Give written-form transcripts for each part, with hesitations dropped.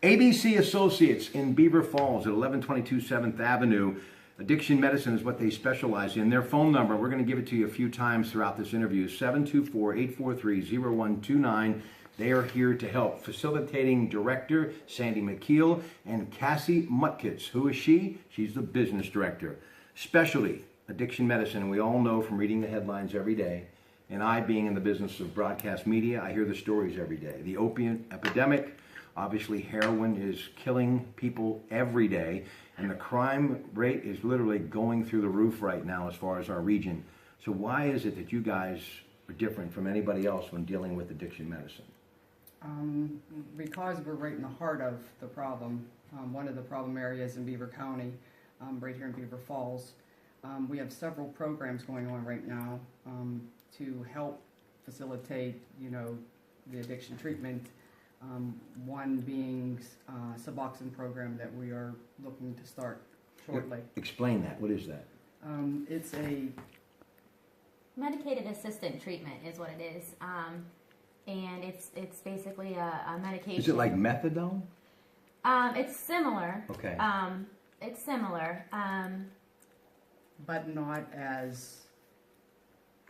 ABC Associates in Beaver Falls at 1122 7th Avenue. Addiction medicine is what they specialize in. Their phone number, we're going to give it to you a few times throughout this interview, 724-843-0129. They are here to help. Facilitating director, Sandy McKeel, and Cassie Mutkitz. Who is she? She's the business director. Specialty, addiction medicine. We all know from reading the headlines every day, and I being in the business of broadcast media, I hear the stories every day. The opiate epidemic, obviously heroin is killing people every day, and the crime rate is literally going through the roof right now as far as our region. So why is it that you guys are different from anybody else when dealing with addiction medicine? Because we're right in the heart of the problem. One of the problem areas in Beaver County, right here in Beaver Falls. We have several programs going on right now to help facilitate, the addiction treatment. One being Suboxone program that we are looking to start shortly. Explain that. What is that? It's a medicated assisted treatment is what it is, and it's basically a medication. Is it like methadone? It's similar. Okay. It's similar. But not as...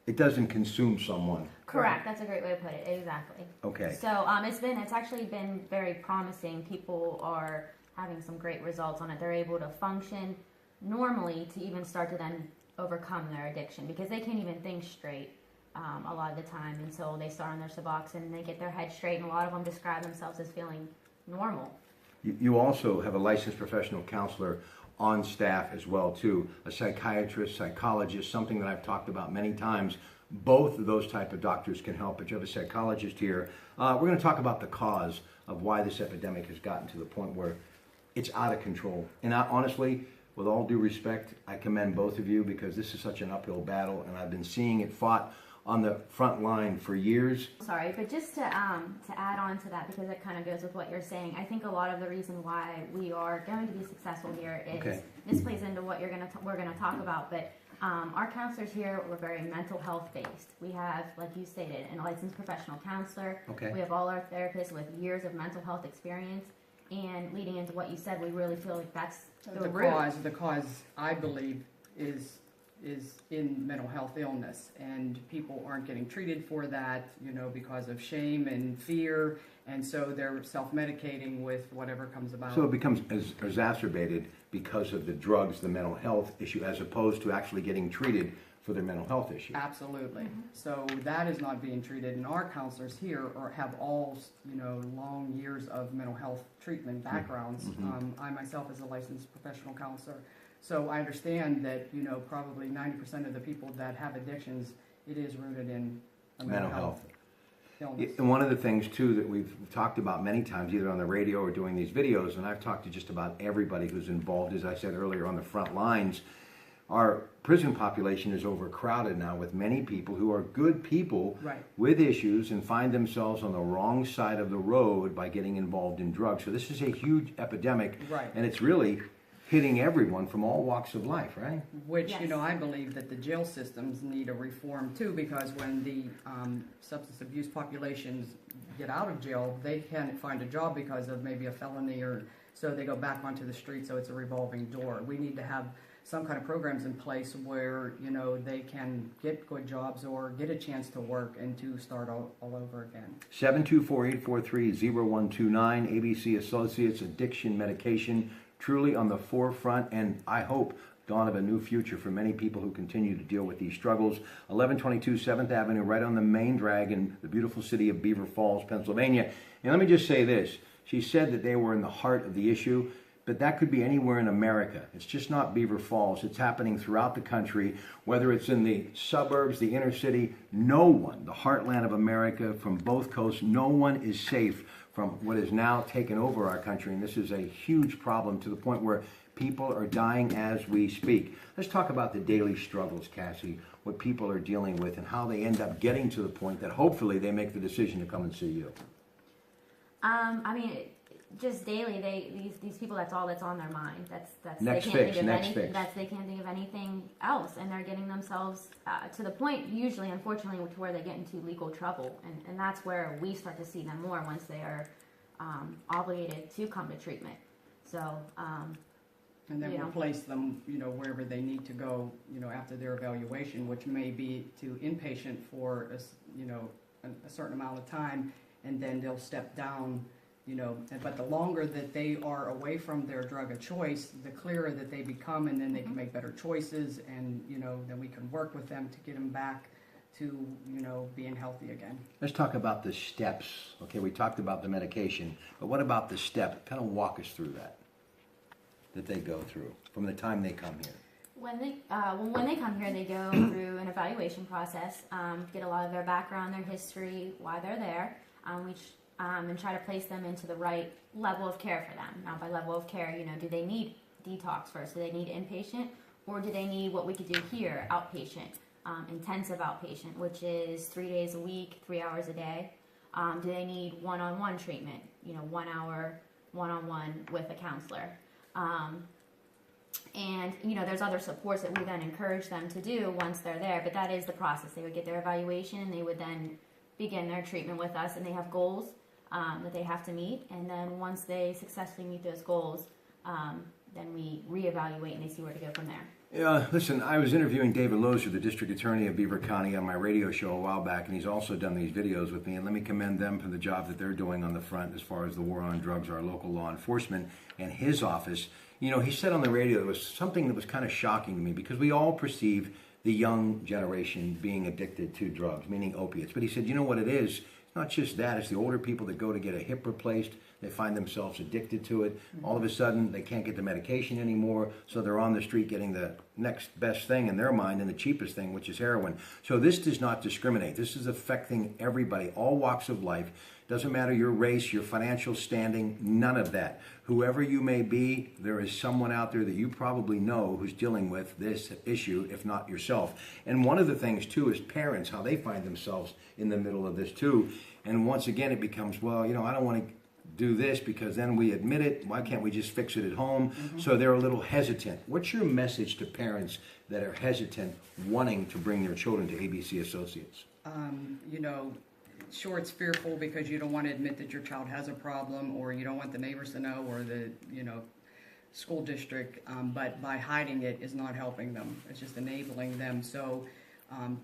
It doesn't consume someone. Correct. That's a great way to put it. Exactly. Okay. So it's actually been very promising. People are having some great results on it. They're able to function normally to even start to then overcome their addiction because they can't even think straight a lot of the time until they start on their Suboxone and they get their head straight. And a lot of them describe themselves as feeling normal. You also have a licensed professional counselor on staff as well too, a psychiatrist, psychologist, something that I've talked about many times. Both of those type of doctors can help, but you have a psychologist here. We're going to talk about the cause of why this epidemic has gotten to the point where it's out of control. And honestly, with all due respect, I commend both of you because this is such an uphill battle, and I've been seeing it fought on the front line for years. Sorry, but just to add on to that, because it kind of goes with what you're saying, I think a lot of the reason why we are going to be successful here is this plays into what we're going to talk about. But our counselors here were very mental health based. We have, like you stated, a licensed professional counselor. Okay. We have all our therapists with years of mental health experience. And leading into what you said, we really feel like that's the root. The cause, I believe, is in mental health illness, and people aren't getting treated for that, because of shame and fear, and so they're self-medicating with whatever comes about. So it becomes exacerbated because of the drugs, the mental health issue, as opposed to actually getting treated for their mental health issue. Absolutely. Mm-hmm. So that is not being treated, and our counselors here have all, long years of mental health treatment backgrounds. Mm-hmm. I myself is a licensed professional counselor. So I understand that, probably 90% of the people that have addictions, it is rooted in a mental health illness. And one of the things, too, that we've talked about many times, either on the radio or doing these videos, and I've talked to just about everybody who's involved, as I said earlier, on the front lines, our prison population is overcrowded now with many people who are good people with issues and find themselves on the wrong side of the road by getting involved in drugs. So this is a huge epidemic, and it's really hitting everyone from all walks of life, right? Which, I believe that the jail systems need a reform too, because when the substance abuse populations get out of jail, they can't find a job because of maybe a felony, or so they go back onto the street, so it's a revolving door. We need to have some kind of programs in place where, they can get good jobs or get a chance to work and to start all over again. 724-843-0129, ABC Associates, addiction medication, truly on the forefront, and I hope dawn of a new future for many people who continue to deal with these struggles. 1122 7th Avenue, right on the main drag in the beautiful city of Beaver Falls, Pennsylvania. And let me just say this. She said that they were in the heart of the issue, but that could be anywhere in America. It's just not Beaver Falls. It's happening throughout the country, whether it's in the suburbs, the inner city. No one, the heartland of America, from both coasts, no one is safe from what is now taken over our country, and this is a huge problem to the point where people are dying as we speak. Let's talk about the daily struggles, Cassie, what people are dealing with and how they end up getting to the point that hopefully they make the decision to come and see you. Just daily, these people, that's all that's on their mind. That's next they can't fix, think of next any, fix. They can't think of anything else, and they're getting themselves to the point, usually, unfortunately, to where they get into legal trouble, and that's where we start to see them more once they are obligated to come to treatment. So, And then you we'll know. place them, wherever they need to go, after their evaluation, which may be to inpatient for, a certain amount of time, and then they'll step down, but the longer that they are away from their drug of choice, the clearer that they become, and then they can make better choices, and, then we can work with them to get them back to, being healthy again. Let's talk about the steps. Okay, we talked about the medication, but what about the step? Kind of walk us through that they go through from the time they come here. when they come here, they go through an evaluation process, get a lot of their background, their history, why they're there, and try to place them into the right level of care for them. Now, by level of care, do they need detox first? Do they need inpatient, or do they need what we could do here, outpatient, intensive outpatient, which is 3 days a week, 3 hours a day? Do they need one-on-one treatment? 1 hour one-on-one with a counselor. And, there's other supports that we then encourage them to do once they're there, but that is the process. They would get their evaluation, and they would then begin their treatment with us, and they have goals that they have to meet, and then once they successfully meet those goals, then we reevaluate and they see where to go from there. Yeah, listen, I was interviewing David Lozier, the district attorney of Beaver County, on my radio show a while back, and he's also done these videos with me, and let me commend them for the job that they're doing on the front as far as the war on drugs, our local law enforcement, and his office. He said on the radio, there was something that was kind of shocking to me, because we all perceive the young generation being addicted to drugs, meaning opiates. But he said, you know what it is? It's not just that. It's the older people that go to get a hip replaced. They find themselves addicted to it. All of a sudden, they can't get the medication anymore, so they're on the street getting the next best thing in their mind and the cheapest thing, which is heroin. So this does not discriminate. This is affecting everybody, all walks of life. Doesn't matter your race, your financial standing, none of that. Whoever you may be, there is someone out there that you probably know who's dealing with this issue, if not yourself. And one of the things, too, is parents, how they find themselves in the middle of this, too. And once again, it becomes, well, I don't want to do this because then we admit it. Why can't we just fix it at home? So they're a little hesitant. What's your message to parents that are hesitant, wanting to bring their children to ABC Associates? Sure, it's fearful because you don't want to admit that your child has a problem, or you don't want the neighbors to know, or the school district, but by hiding it is not helping them. It's just enabling them. So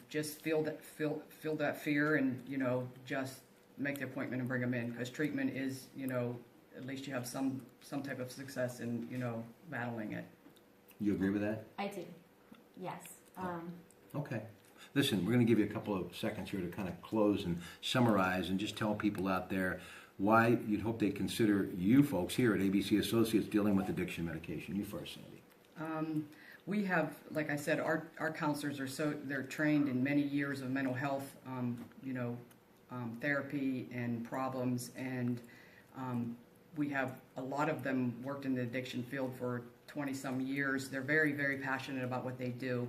just feel that fear, and just make the appointment and bring them in, because treatment is, at least you have some type of success in battling it. You agree with that? I do, yes. Okay. Listen, we're going to give you a couple of seconds here to kind of close and summarize and just tell people out there why you'd hope they'd consider you folks here at ABC Associates dealing with addiction medication. You first, Sandy. We have, like I said, our counselors they're trained in many years of mental health, therapy and problems, and we have a lot of them worked in the addiction field for 20-some years. They're very, very passionate about what they do.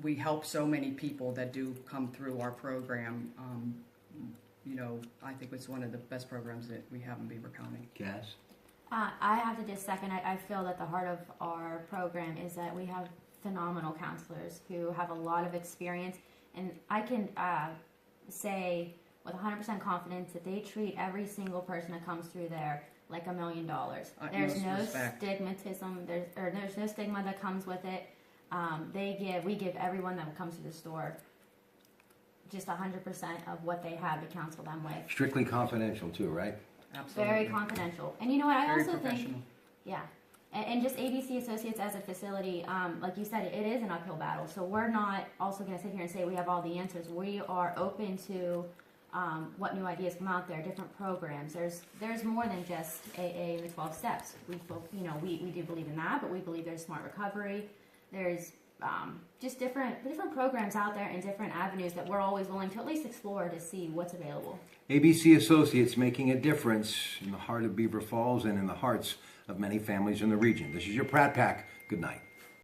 We help so many people that do come through our program. I think it's one of the best programs that we have in Beaver County. Cass? I have to just second, I feel that the heart of our program is that we have phenomenal counselors who have a lot of experience, and I can say with 100% confidence that they treat every single person that comes through there like $1 million. There's no stigmatism, there's no stigma that comes with it. We give everyone that comes to the store just 100% of what they have to counsel them with. Strictly confidential too, right? Absolutely. Very confidential. And you know what, I Very also professional. think, yeah, and just ABC Associates as a facility, like you said, it is an uphill battle. So we're not also going to sit here and say we have all the answers. We are open to what new ideas come out there, different programs. There's more than just AA and the 12 steps. We do believe in that, but we believe there's smart recovery. There's just different programs out there and different avenues that we're always willing to at least explore to see what's available. ABC Associates, making a difference in the heart of Beaver Falls and in the hearts of many families in the region. This is your Pratt Pack. Good night.